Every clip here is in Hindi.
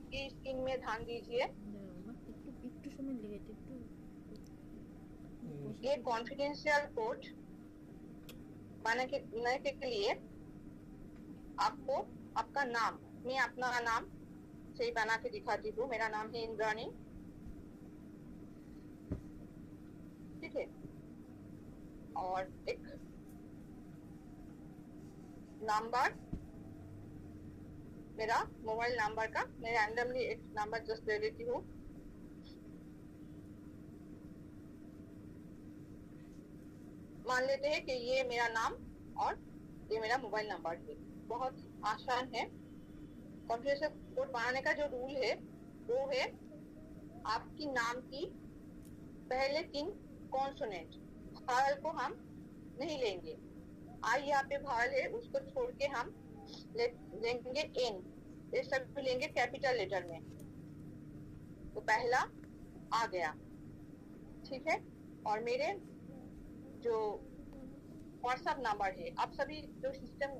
की स्क्रीन में ध्यान दीजिए। একটু সময় লেগে একটু ये कॉन्फिडेंशियल कोड बनाने के लिए आपको आपका नाम, मैं अपना नाम से बना के दिखाती हूँ। मेरा नाम है इंद्राणी, ठीक है। और एक नंबर, मेरा मोबाइल नंबर का मैं रैंडमली एक नंबर जस्ट ले लेती हूँ। मान लेते हैं कि ये मेरा नाम और ये मेरा मोबाइल नंबर है। बहुत आसान है। कॉन्फिडेंशियल कोड बनाने का जो रूल है वो है आपकी नाम की पहले 3 कॉन्सोनेंट वावल को हम नहीं लेंगे। आई यहाँ पे वावल है, उसको छोड़ के हम लेंगे एन, ये सब लेंगे कैपिटल लेटर में। तो पहला आ गया, ठीक है। और मेरे जो व्हाट्सएप नंबर है, आप सभी जो सिस्टम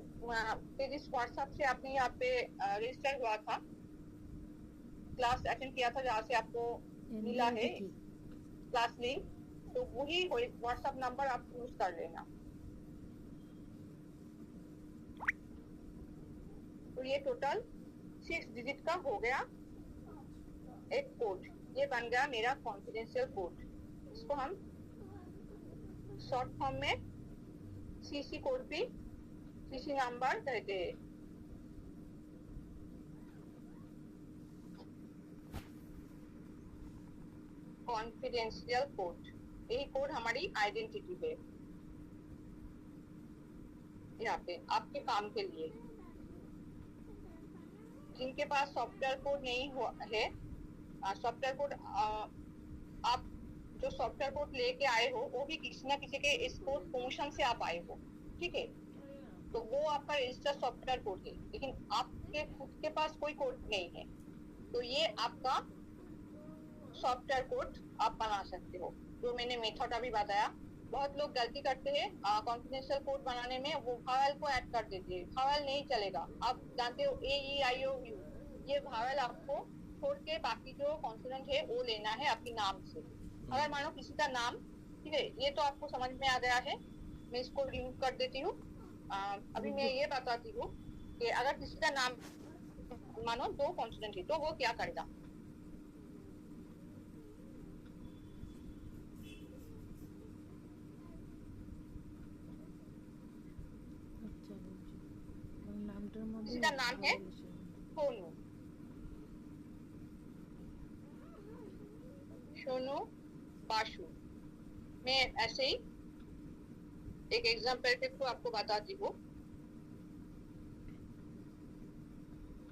पे जिस व्हाट्सएप से आपने यहाँ पे रजिस्टर हुआ था, क्लास अटेंड किया था, जहाँ से आपको मिला है क्लास लिंक, तो वही व्हाट्सएप नंबर आप यूज कर लेना। तो ये टोटल 6 डिजिट का हो गया एक कोड। ये बन गया मेरा कॉन्फिडेंशियल कोड। इसको हम शॉर्ट फॉर्म में सीसी कोड भी, सीसी नंबर कहते हैं। कॉन्फिडेंशियल कोड, यही कोड हमारी आइडेंटिटी है यहाँ पे आपके काम के लिए। जिनके पास सॉफ्टवेयर कोड नहीं हुआ है, सॉफ्टवेयर कोड आप जो सॉफ्टवेयर कोड लेके आए हो वो भी किसी ना किसी के इस कोड प्रमोशन से आप आए हो, ठीक है। तो वो आपका रजिस्टर्ड सॉफ्टवेयर कोड है, लेकिन आपके खुद के पास कोई कोड नहीं है, तो ये आपका सॉफ्टवेयर कोड आप बना सकते हो। जो मैंने मेथड अभी बताया, बहुत लोग गलती करते हैं कॉन्फिडेंशियल कोड बनाने में, वो वावल को ऐड कर देते हैं। वावल नहीं चलेगा। आप जानते हो ए ई आई ओ यू, ये वावल आपको छोड़ के बाकी जो कॉन्सोनेंट है वो लेना है आपके नाम से। अगर मानो किसी का नाम, ठीक है, ये तो आपको समझ में आ गया है, मैं इसको रिमूव कर देती हूँ। अभी मैं ये बताती हूँ कि अगर किसी का नाम मानो 2 कॉन्सोनेंट है तो वो क्या करेगा। किसी का नाम है सोनू, सोनू बाशु। मैं ऐसे ही एक एग्जाम्पल के थ्रू आपको बताती हूँ।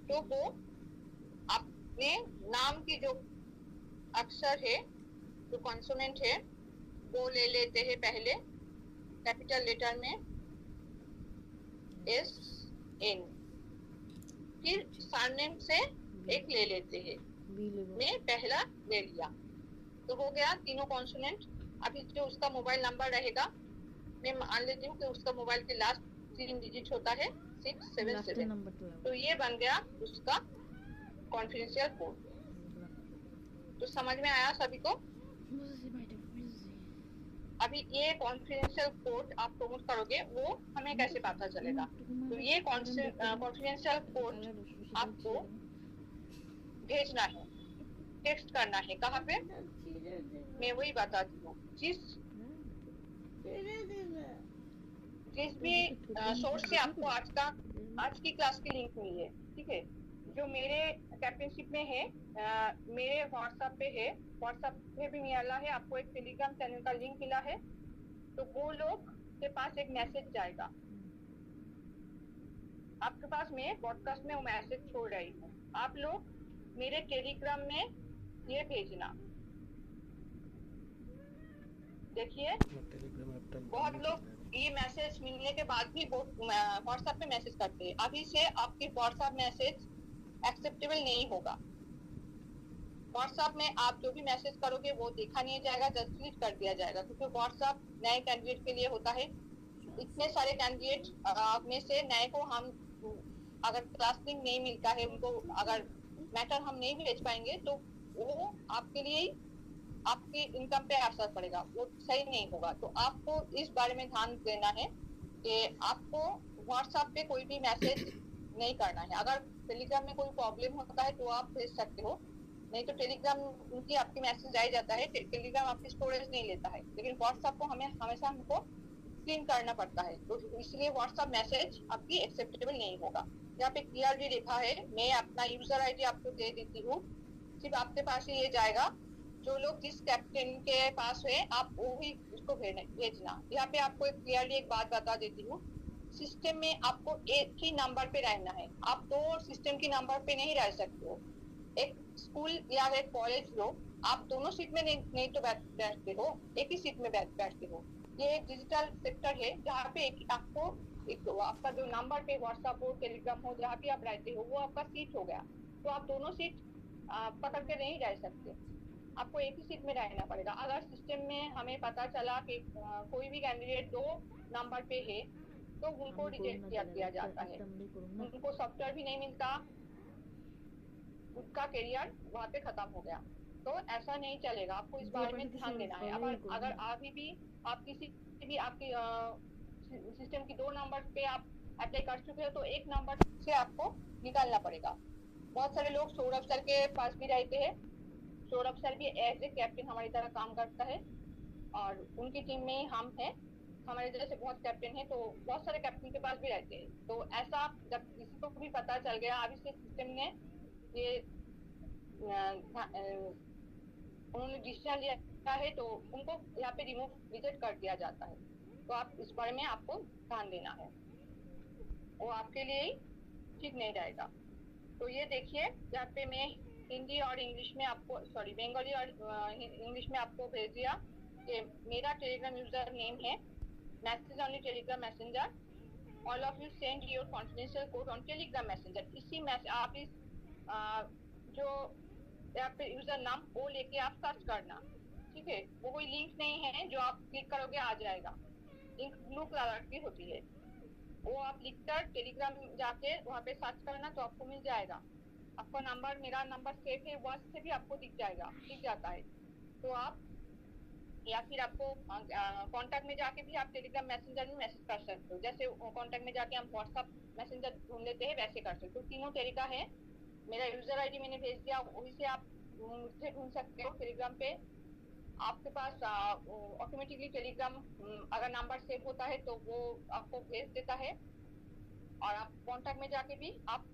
तो वो अपने नाम की जो अक्षर है, जो कॉन्सोनेंट है, वो ले लेते हैं पहले कैपिटल लेटर में एस एन, फिर सरनेम से एक ले लेते हैं। मैं पहला ले लिया तो हो गया तीनों कॉन्सोनेंट। अभी जो उसका मोबाइल नंबर रहेगा, मैं मान लेती हूँ कि उसका मोबाइल के लास्ट 3 डिजिट होता है 677, तो ये बन गया उसका कॉन्फिडेंशियल कोड। तो समझ में आया सभी को? अभी ये कॉन्फिडेंशियल कोड आप प्रमोट करोगे, वो हमें कैसे पता चलेगा? तो ये कॉन्फिडेंशियल कोड आपको भेजना है, टेक्स्ट करना है। कहाँ पे? मैं वही बताती हूँ। जिस भी सोर्स से आपको आज की क्लास की लिंक मिली है, ठीक है, जो मेरे कैप्टनशिप में है, मेरे व्हाट्सएप पे है, व्हाट्सएप पे भी मिला है, आपको एक टेलीग्राम चैनल का लिंक मिला है। तो वो लोग के पास एक मैसेज जाएगा आपके पास। मैं पॉडकास्ट में वो मैसेज छोड़ रही हूँ, आप लोग मेरे टेलीग्राम में ये भेजना। देखिए बहुत लोग ये मैसेज मिलने के बाद भी व्हाट्सएप पे मैसेज करते हैं। अभी से आपके व्हाट्सएप मैसेज एक्सेप्टेबल नहीं होगा। व्हाट्सएप में आप जो भी मैसेज करोगे वो देखा नहीं जाएगा, जस्ट डिलीट कर दिया जाएगा, क्योंकि व्हाट्सएप नए कैंडिडेट के लिए होता है। इतने सारे कैंडिडेट में से नए को हम अगर क्लास लिंक नहीं मिलता है, उनको अगर मैटर हम नहीं भेज पाएंगे तो वो आपके लिए आपकी इनकम पे असर पड़ेगा, वो सही नहीं होगा। तो आपको इस बारे में ध्यान देना है कि आपको व्हाट्सएप पे कोई भी मैसेज नहीं करना है। अगर टेलीग्राम में कोई प्रॉब्लम होता है तो आप भेज सकते हो, नहीं तो टेलीग्राम उनकी आपकी मैसेज आ जाता है, टेलीग्राम आपकी स्टोरेज नहीं लेता है, लेकिन व्हाट्सएप को हमें हमेशा हमको क्लीन करना पड़ता है, तो इसलिए व्हाट्सएप मैसेज आपकी एक्सेप्टेबल नहीं होगा। यहाँ पे क्लियरली लिखा है, मैं अपना यूजर आईडी आपको दे देती हूँ, सिर्फ आपके पास ही ये जाएगा, जो लोग जिस कैप्टन के पास है आप वो ही उसको भेजना। यहाँ पे आपको क्लियरली एक बात बता देती हूँ, सिस्टम में आपको एक ही नंबर पे रहना है, आप दो सिस्टम की नंबर पे नहीं रह सकते हो। एक स्कूल या एक कॉलेज लो, आप दोनों सीट में नहीं तो बैठते हो, एक ही सीट में बैठते हो। ये एक डिजिटल सेक्टर है जहाँ पे आपको आपका जो नंबर पे व्हाट्सएप हो टेलीग्राम हो जहाँ भी आप रहते हो वो आपका सीट हो गया, तो आप दोनों सीट पकड़ के नहीं रह सकते, आपको एक ही सीट में रहना पड़ेगा। अगर सिस्टम में हमें पता चला कि कोई भी कैंडिडेट दो नंबर पे है तो उनको रिजेक्ट किया जाता है, उनको सॉफ्टवेयर भी नहीं मिलता, उसका करियर वहाँ पे खत्म हो गया। तो ऐसा नहीं चलेगा, आपको इस बारे में ध्यान देना है। अगर अभी भी आप किसी भी आपकी सिस्टम की दो नंबर पे आप अप्लाई कर चुके हो तो एक नंबर से आपको निकालना पड़ेगा। बहुत सारे लोग सौरभ सर के पास भी रहते हैं, सौरभ सर भी एज ए कैप्टन हमारी तरह काम करता है और उनकी टीम में हम हैं, हमारे जैसे बहुत कैप्टन है तो बहुत सारे कैप्टन के पास भी रहते हैं। तो ऐसा जब किसी को भी पता चल गया अभी से सिस्टम ने ये उन्होंने डिसीजन लिया है तो उनको यहाँ पे रिजेक्ट कर दिया जाता है, तो आप इस बारे में आपको ध्यान देना है, वो आपके लिए ठीक नहीं रहेगा। तो ये देखिए यहाँ पे मैं हिंदी और इंग्लिश में आपको बंगाली और इंग्लिश में आपको भेज दिया कि मेरा टेलीग्राम यूजर नेम है message only Telegram messenger, all of you send your confidential code on Telegram messenger. इसी मैसेज आप इस जो यहाँ पे यूजर नाम वो लेके आप सर्च करना, ठीक है। वो कोई लिंक नहीं है जो आप क्लिक करोगे आ जाएगा, लिंक ब्लू कलर की होती है, वो आप लिखकर टेलीग्राम जाके वहाँ पे सर्च करना तो आपको मिल जाएगा। आपका नंबर मेरा नंबर सेव है वहाँ से भी आपको दिख जाता है। तो आप या फिर आपको कांटेक्ट में जाके भी आप टेलीग्राम मैसेंजर में मैसेज कर सकते हो, जैसे कांटेक्ट में जाके हम व्हाट्सएप मैसेंजर ढूंढ लेते हैं वैसे कर सकते हो। तीनों तरीका है, मेरा यूजर आईडी मैंने भेज दिया वही से आप मुझे ढूंढ सकते हो टेलीग्राम पे। आपके पास ऑटोमेटिकली टेलीग्राम अगर नंबर सेव होता है तो वो आपको भेज देता है, और आप कांटेक्ट में जाके भी आप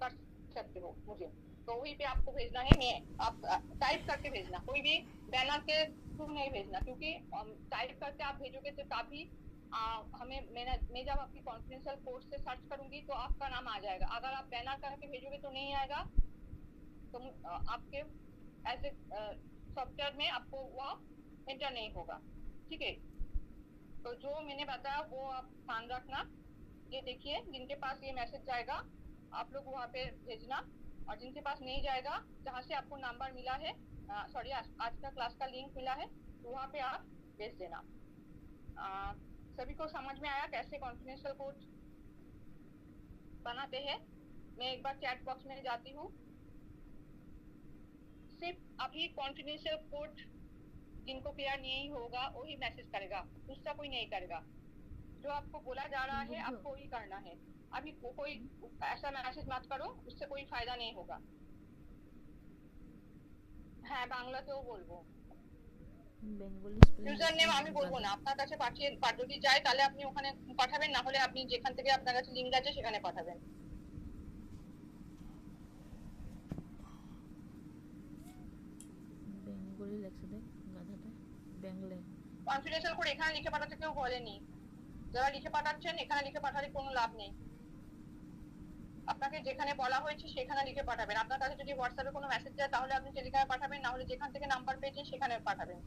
कर सकते हो मुझे, तो वहीं पे आपको भेजना है। मैं आप टाइप करके भेजना, कोई भी बैनर के थ्रू नहीं भेजना, क्योंकि टाइप करके आप भेजोगे तो काफी मैं जब आपकी कॉन्फिडेंशियल कोड से सर्च करूंगी तो आपका नाम आ जाएगा। अगर आप बैनर करके भेजोगे तो नहीं आएगा, तो आपके एज ए सॉफ्टवेयर में आपको वो एंटर नहीं होगा, ठीक है। तो जो मैंने बताया वो आप ध्यान रखना। ये देखिए जिनके पास ये मैसेज जाएगा आप लोग वहाँ पे भेजना, और जिनके पास नहीं जाएगा जहाँ से आपको नंबर मिला है आज का क्लास का लिंक मिला है तो वहाँ पे आप भेज देना। सभी को समझ में आया कैसे कॉन्फिडेंशियल कोड बनाते हैं? मैं एक बार चैट बॉक्स में जाती हूँ, सिर्फ अभी कॉन्फिडेंशियल कोड जिनको क्लियर नहीं होगा वही मैसेज करेगा, दूसरा कोई नहीं करेगा। जो आपको बोला जा रहा है आपको वही करना है। अभी कोई ऐसा मैसेज मत करो, उससे कोई फायदा नहीं होगा। হ্যাঁ বাংলাতেও বলবো, ইউজার নেম আমি বলবো না, আপনার কাছে যদি যায় তাহলে আপনি ওখানে পাঠাবেন, না হলে আপনি যেখান থেকে আপনার কাছে লিংক আছে সেখানে পাঠাবেন। বেঙ্গলি লেখছে দেখ গাধাটা, বেঙ্গলে কনফিডেন্সিয়াল কোড এখানে লিখে পাঠাতে কেউ বলেনি, যারা লিখে পাঠাচ্ছেন এখানে লিখে পাঠালে কোনো লাভ নেই। আপনাকে যেখানে বলা হয়েছে সেখানে লিখে পাঠাবেন। আপনার কাছে যদি হোয়াটসঅ্যাপে কোনো মেসেজ যায় তাহলে আপনি টেলিগ্রামে পাঠাবেন, না হলে যেখান থেকে নাম্বার পেয়েছেন সেখানে পাঠাবেন।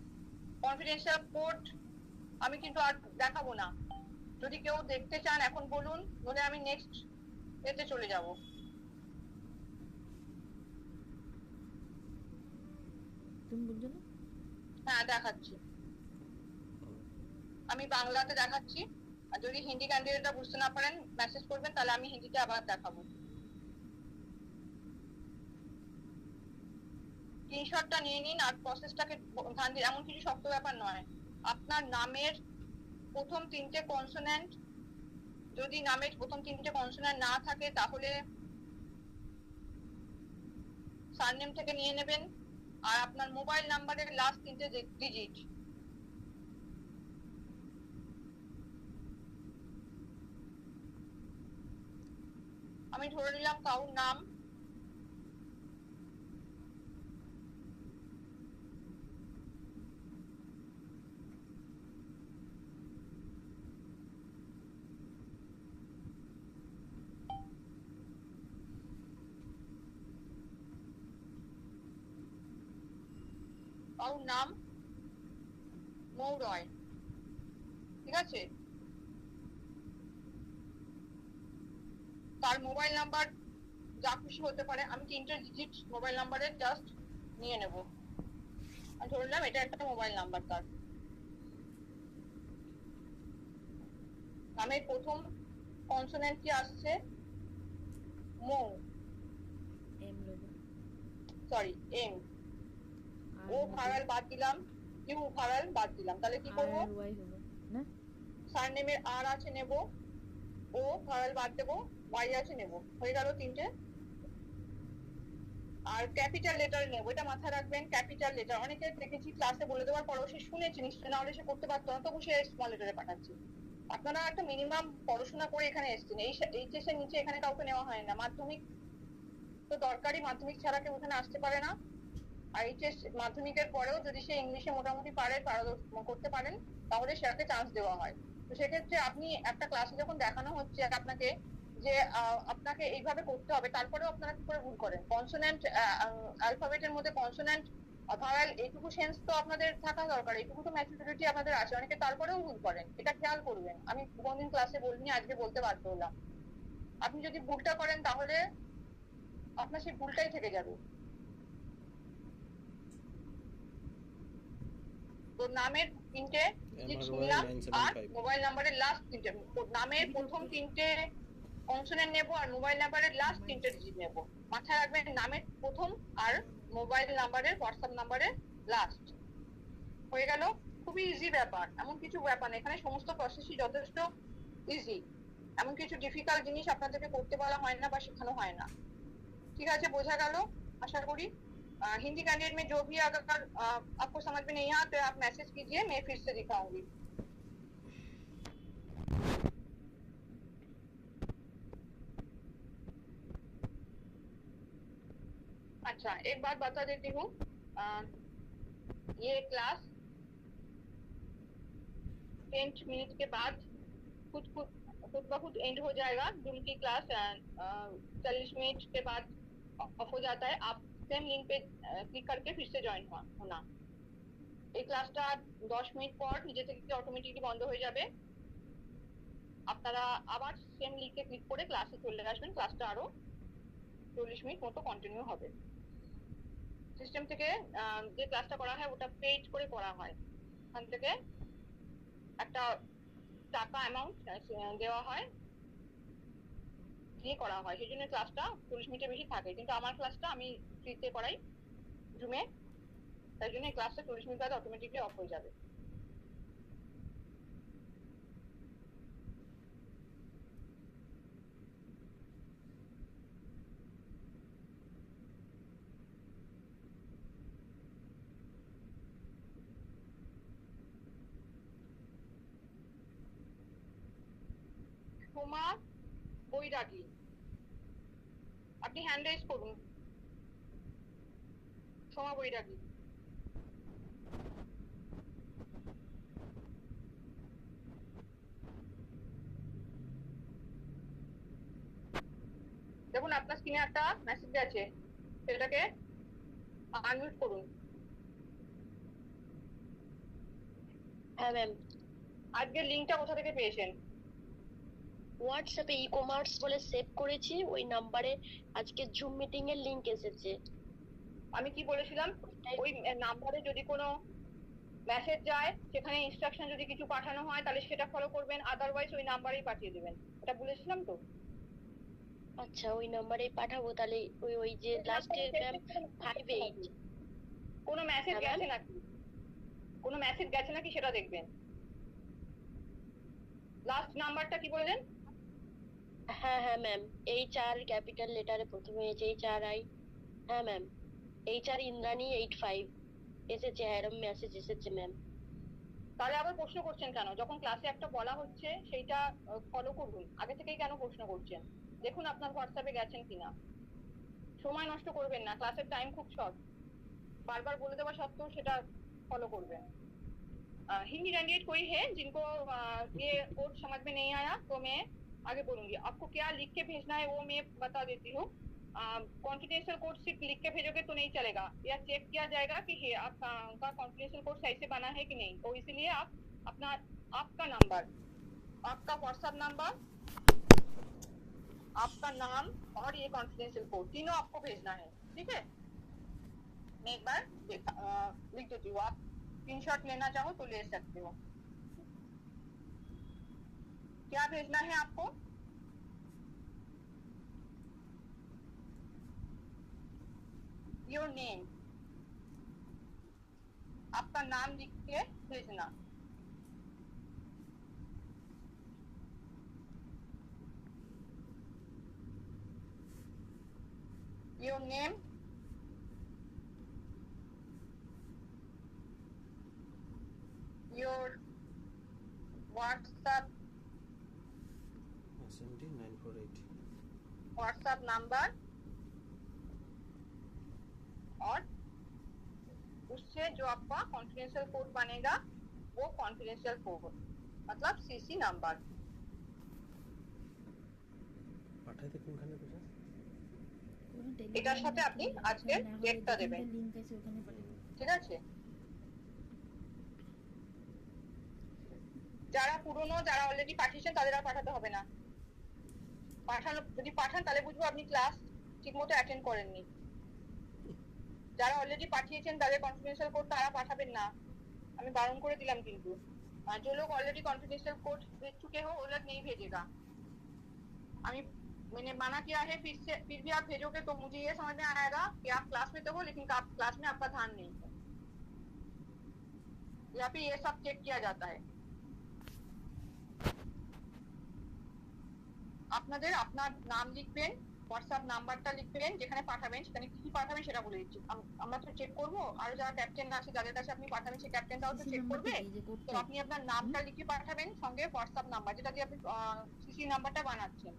কনফিডেন্সিয়াল কোড আমি কিন্তু আর দেখাবো না, যদি কেউ দেখতে চান এখন বলুন, বলে আমি নেক্সট এতে চলে যাব। তুমি বুঝছো না? হ্যাঁ দেখাচ্ছি, আমি বাংলাতে দেখাচ্ছি, আর যদি হিন্দি ক্যান্ডিডেটরা বুঝতে না পারেন মেসেজ করবেন তাহলে আমি হিন্দিতে আবার দেখাবো। স্ক্রিনশটটা নিয়ে নিন আর প্রসেসটাকে ধ্যান দিন। এমন কিছু শক্ত ব্যাপার নয়। আপনার নামের প্রথম 3টে কনসোনেন্ট, যদি নামের প্রথম 3টে কনসোনেন্ট না থাকে তাহলে সারনেম থেকে নিয়ে নেবেন। আর আপনার মোবাইল নাম্বারের লাস্ট 3টে ডিজিট। আমি ধরে নিলাম কারোর নাম, কারোর নাম মৌরয়, ঠিক আছে? তার মোবাইল নাম্বার যা খুশি হতে পারে, আমি 3টে ডিজিট মোবাইল নাম্বারের জাস্ট নিয়ে নেব। আমি ধরে নিলাম এটা একটা মোবাইল নাম্বার। তার নামের প্রথম কনসোনেন্ট কি আসছে? মৌ, এম লোগো সরি এম। আর ও ভাওয়াল বাদ দিলাম, ইউ ভাওয়াল বাদ দিলাম। তাহলে কি করব? আর ওয়াই হবে না, সারনেমের আর আছে নেব, ও ভাওয়াল বাদ দেবো, ওয়াই আছে নেব। হয়ে গেল 3টে। আর ক্যাপিটাল লেটার নেব, এটা মাথায় রাখবেন। ক্যাপিটাল লেটার অনেকে দেখেছি ক্লাসে বলে দেওয়ার পরেও সে শুনেছি নিশ্চয়, না হলে সে করতে পারতো না, তবু সে স্মল লেটারে পাঠাচ্ছি। আপনারা একটা মিনিমাম পড়াশোনা করে এখানে এসেছেন। এইচএস এর নিচে এখানে কাউকে নেওয়া হয় না। মাধ্যমিক তো দরকারি, মাধ্যমিক ছাড়া কেউ এখানে আসতে পারে না। আর এইচএস মাধ্যমিকের পরেও যদি সে ইংলিশে মোটামুটি করতে পারেন তাহলে সেটাকে চান্স দেওয়া হয়। তো সেক্ষেত্রে আপনি একটা ক্লাসে যখন দেখানো হচ্ছে আপনাকে যে আপনাকে এইভাবে করতে হবে, তারপরেও আপনারা কি করে ভুল করেন? কনসোনেন্ট অ্যালফাবেটের মধ্যে কনসোনেন্ট ভাওয়াল এইটুকু সেন্স তো আপনাদের থাকা দরকার, এইটুকু তো ম্যাচুরিটি আপনাদের আছে। অনেকে তারপরেও ভুল করেন, এটা খেয়াল করবেন। আমি কোনদিন ক্লাসে বলিনি, আজকে বলতে বাধ্য হলাম। আপনি যদি ভুলটা করেন তাহলে আপনার সেই ভুলটাই থেকে যাবে। তো নামের 3টে ডিজিট নিলাম আর মোবাইল নাম্বারের লাস্ট 3টে। নামের প্রথম 3টে কনসোনেন্ট নেব আর মোবাইল নাম্বারের লাস্ট 3টে ডিজিট নেব। মাথায় রাখবেন নামের প্রথম আর মোবাইল নাম্বারের হোয়াটসঅ্যাপ নাম্বারের লাস্ট। হয়ে গেল। খুবই ইজি ব্যাপার, এমন কিছু ব্যাপার না। এখানে সমস্ত প্রসেসই যথেষ্ট ইজি। এমন কিছু ডিফিকাল্ট জিনিস আপনাদেরকে করতে বলা হয় না বা শেখানো হয় না। ठीक है, বোঝা গেল आशा करी। हिंदी कैंडिडेट में जो भी अगर आपको समझ में नहीं आता तो आप मैसेज कीजिए, मैं फिर से दिखाऊंगी। अच्छा, एक बात बता देती हूँ, ये क्लास 10 मिनट के बाद खुद ब खुद एंड हो जाएगा। जूम की क्लास 40 मिनट के बाद ऑफ हो जाता है। आप सेम लिंक पे क्लिक करके फिर से জয়েন होना। এই ক্লাসটা 10 মিনিট পর নিজে থেকে অটোমেটিকলি বন্ধ হয়ে যাবে। আপনারা আবার সেম লিংকে ক্লিক করে ক্লাসে চলে আসবেন। ক্লাসটা আরো 40 মিনিট মতো কন্টিনিউ হবে। সিস্টেম থেকে যে ক্লাসটা করা হয় ওটা পেইড করে করা হয়। ওখান থেকে একটা টাকা অ্যামাউন্ট দেওয়া হয়, দিয়ে করা হয়। সেই জন্য ক্লাসটা 40 মিনিটের বেশি থাকে। কিন্তু আমার ক্লাসটা আমি ফ্রিতে করাই জুমে, তাই জন্য ক্লাসটা 40 মিনিট বাদে অটোমেটিকলি অফ হয়ে যাবে। সোমা বৈরাগী, আপনি হ্যান্ড রেজ করুন। সোমা বৈরাগী, দেখুন আপনার স্ক্রিনে একটা মেসেজ আছে, সেটাকে আনমিউট করুন। হ্যাঁ ম্যাম, আজকের লিংকটা কোথা থেকে পেয়েছেন? হোয়াটসঅ্যাপে ই কমার্স বলে সেভ করেছি, ওই নাম্বারে আজকে জুম মিটিং এর লিংক এসেছে। আমি কি বলেছিলাম, ওই নাম্বারে যদি কোনো মেসেজ যায়, সেখানে ইনস্ট্রাকশন যদি কিছু পাঠানো হয় তাহলে সেটা ফলো করবেন, আদারওয়াইজ ওই নাম্বারেই পাঠিয়ে দেবেন। এটা বলেছিলাম তো? আচ্ছা, ওই নাম্বারে পাঠাবো তাহলে। ওই ওই যে লাস্টে ম্যাম 58 কোনো মেসেজ হ্যাঁ, গেছে ma'am? নাকি, কোনো মেসেজ গেছে নাকি সেটা দেখবেন। লাস্ট নাম্বারটা কি বললেন? হ্যাঁ হ্যাঁ ম্যাম, HR ক্যাপিটাল লেটারে প্রথমে HRI। হ্যাঁ ম্যাম, HR ইন্দ্রাণী 85 এসেছে, এরম মেসেজ এসেছে ম্যাম। তাহলে আবার প্রশ্ন করছেন কেন? যখন ক্লাসে একটা বলা হচ্ছে সেইটা ফলো করুন, আগে থেকেই কেন প্রশ্ন করছেন? দেখুন আপনার হোয়াটসঅ্যাপে গেছেন কিনা। সময় নষ্ট করবেন না, ক্লাসের টাইম খুব শর্ট, बार-बार बोले देवा सत्त्वेও সেটা ফলো করবেন। हिंदी कैंडिडेट कोई है जिनको ये कोड समझ में नहीं आया तो मैं आगे बोलूंगी। आपको क्या लिख के भेजना है वो मैं बता देती हूँ। कॉन्फिडेंशियल कोड सिर्फ लिख के भेजोगे तो नहीं चलेगा, या चेक किया जाएगा कि ये आपका कॉन्फिडेंशियल कोड सही से बना है कि नहीं। तो इसीलिए आप अपना आपका नंबर, आपका व्हाट्सएप नंबर, आपका नाम और ये कॉन्फिडेंशियल कोड तीनों आपको भेजना है, ठीक है। मैं एक बार लिख देती हूँ, आप स्क्रीनशॉट लेना चाहो तो ले सकते हो। क्या भेजना है आपको? योर नेम, आपका नाम लिख के भेजना। Your name, your WhatsApp 17948 WhatsApp number, और उससे जो आपका कॉन्फिडेंशियल कोड बनेगा वो कॉन्फिडेंशियल कोड मतलब सीसी नंबर। পাঠাইতে কোনখানে কোথায়? কোনো এটার সাথে আপনি আজকে ডেটটা দেবেন, লিংক আছে ওখানে পাঠাবেন। ঠিক আছে। যারা পুরনো, যারা অলরেডি পাঠিয়েছেন তাদের আর পাঠাতে হবে না। পাঠানো যদি পাঠান তাহলে বুঝবো আপনি ক্লাস ঠিকমতো অ্যাটেন্ড করেননি। যারা অলরেডি পাঠিয়েছেন তাদের কনফিডেंशियल कोड তারা पाठाবেন না, আমি বারণ করে দিলাম। কিন্তু जो लोग ऑलरेडी कॉन्फिडेंशियल कोड भेज चुके हो वो लोग नहीं भेजेगा। अभी मैंने मना किया है, फिर भी आप भेजोगे तो मुझे ये समझ में आएगा कि आप क्लास में तो हो लेकिन आप क्लास में आपका ध्यान नहीं है। यहाँ पे ये सब चेक किया जाता है। আপনাদের আপনার নাম লিখবেন, হোয়াটসঅ্যাপ নাম্বারটা লিখবেন, যেখানে পাঠাবেন সেখানে কি পাঠাবেন সেটা বলে দিচ্ছি। আমরা তো চেক করব, আর যারা ক্যাপ্টেন আছে যাদের কাছে আপনি পাঠাবেন সেই ক্যাপ্টেনটাও তো চেক করবে। তো আপনি আপনার নামটা লিখে পাঠাবেন, সঙ্গে হোয়াটসঅ্যাপ নাম্বার যেটা দিয়ে আপনি সিসি নাম্বারটা বানাচ্ছেন।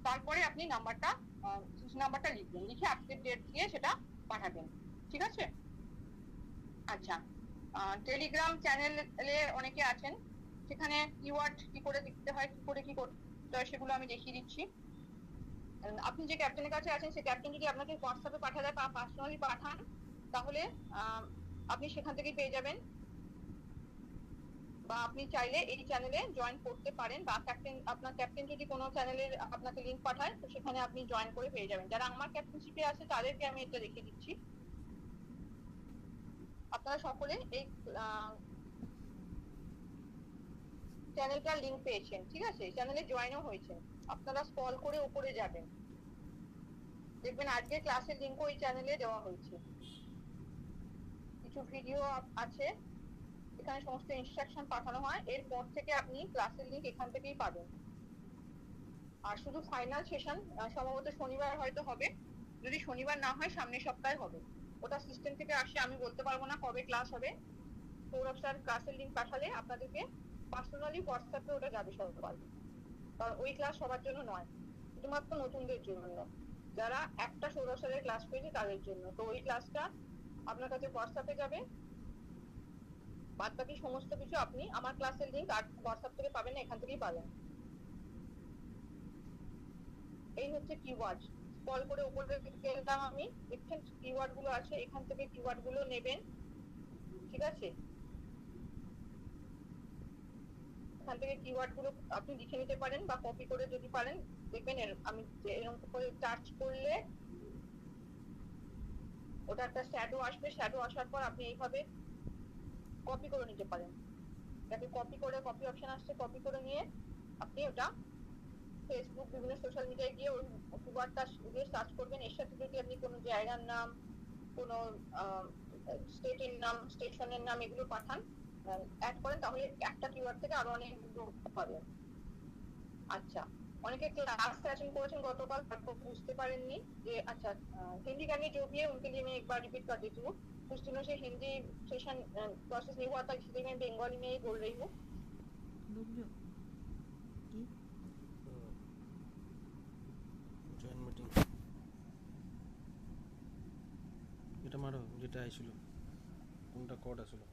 তারপরে আপনি নাম্বারটা সিসি নাম্বারটা লিখবেন, লিখে আপডেট ডেট দিয়ে সেটা পাঠাবেন, ঠিক আছে। আচ্ছা, টেলিগ্রাম চ্যানেলে অনেকে আছেন, সেখানে কিওয়ার্ড কি করে লিখতে হয়, কি করে কি করতে হয় সেগুলো আমি দেখিয়ে দিচ্ছি। আপনি যে ক্যাপ্টেনের কাছে আছেন সেই ক্যাপ্টেন যদি আপনাকে হোয়াটসঅ্যাপে পাঠায় বা পার্সোনালি পাঠান তাহলে আপনি সেখান থেকেই পেয়ে যাবেন। বা আপনি চাইলে এই চ্যানেলে জয়েন করতে পারেন, বা আপনার ক্যাপ্টেন যদি কোনো চ্যানেলের আপনাকে লিংক পাঠায় তো সেখানে আপনি জয়েন করে পেয়ে যাবেন। যারা আমার ক্যাপ্টেনশিপে আছে তাদেরকে আমি এটা দেখিয়ে দিচ্ছি। আপনারা সকলে এই চ্যানেলটার লিংক পেয়েছেন, ঠিক আছে, চ্যানেলে জয়েনও হয়েছেন। আপনারা স্ক্রল করে উপরে যাবেন, দেখবেন আজকে ক্লাসের লিংকও এই চ্যানেলে দেওয়া হয়েছে। কিছু ভিডিও আছে, এখানে সমস্ত ইনস্ট্রাকশন পাঠানো হয়, এরপর থেকে আপনি ক্লাসের লিংক এখান থেকেই পাবেন। আর শুধু ফাইনাল সেশন সম্ভবত শনিবার হয়তো হবে, যদি শনিবার না হয় সামনের সপ্তাহে হবে। ওটা সিস্টেম থেকে আসে, আমি বলতে পারবো না কবে ক্লাস হবে। সৌরভ স্যার ক্লাসের লিংক পাঠালে আপনাদেরকে পার্সোনালি হোয়াটসঅ্যাপে ওটা যাবে সবার, কারণ ওই ক্লাস সবার জন্য নয়, শুধুমাত্র নতুনদের জন্য, যারা একটা সৌরভ স্যারের ক্লাস পেয়েছে তাদের জন্য। তো ওই ক্লাসটা আপনার কাছে হোয়াটসঅ্যাপে যাবে, বাদ বাকি সমস্ত কিছু আপনি আমার ক্লাসের লিংক আর হোয়াটসঅ্যাপ থেকে পাবেন না, এখান থেকেই পাবেন। এই হচ্ছে কিওয়ার্ড, স্ক্রল করে উপরে গেলাম আমি, দেখছেন কিওয়ার্ড গুলো আছে, এখান থেকে কিওয়ার্ড গুলো নেবেন, ঠিক আছে। এখান থেকে কিওয়ার্ড গুলো আপনি লিখে নিতে পারেন বা কপি করে যদি পারেন, দেখবেন আমি এরকম করে টাচ করলে ওটা একটা শ্যাডো আসবে, শ্যাডো আসার পর আপনি এইভাবে কপি করে নিতে পারেন। এটাকে কপি করে, কপি অপশন আসছে, কপি করে নিয়ে আপনি ওটা ফেসবুক বিভিন্ন সোশ্যাল মিডিয়ায় গিয়ে ওই কিওয়ার্ডটা দিয়ে সার্চ করবেন। এর সাথে যদি আপনি কোনো জায়গার নাম, কোনো স্টেটের নাম, স্টেশনের নাম এগুলো পাঠান, অ্যাড করেন, তাহলে একটা কিওয়ার্ড থেকে আরো অনেকগুলো পাবেন। আচ্ছা, অনেকে क्लास अटेंड করেছেন গতকাল, তারপর বুঝতে পারেননি যে আচ্ছা हिंदी करने जो भी है उनके लिए मैं एक बार रिपीट कर देती हूँ। कुछ दिनों से हिंदी सेशन प्रोसेस नहीं हुआ था, इसलिए मैं बंगाली में ही बोल रही हूँ। বুঝলো কি জয়েন মিটিং এটা মারো যেটা আইছিল কোনটা কোড আসলো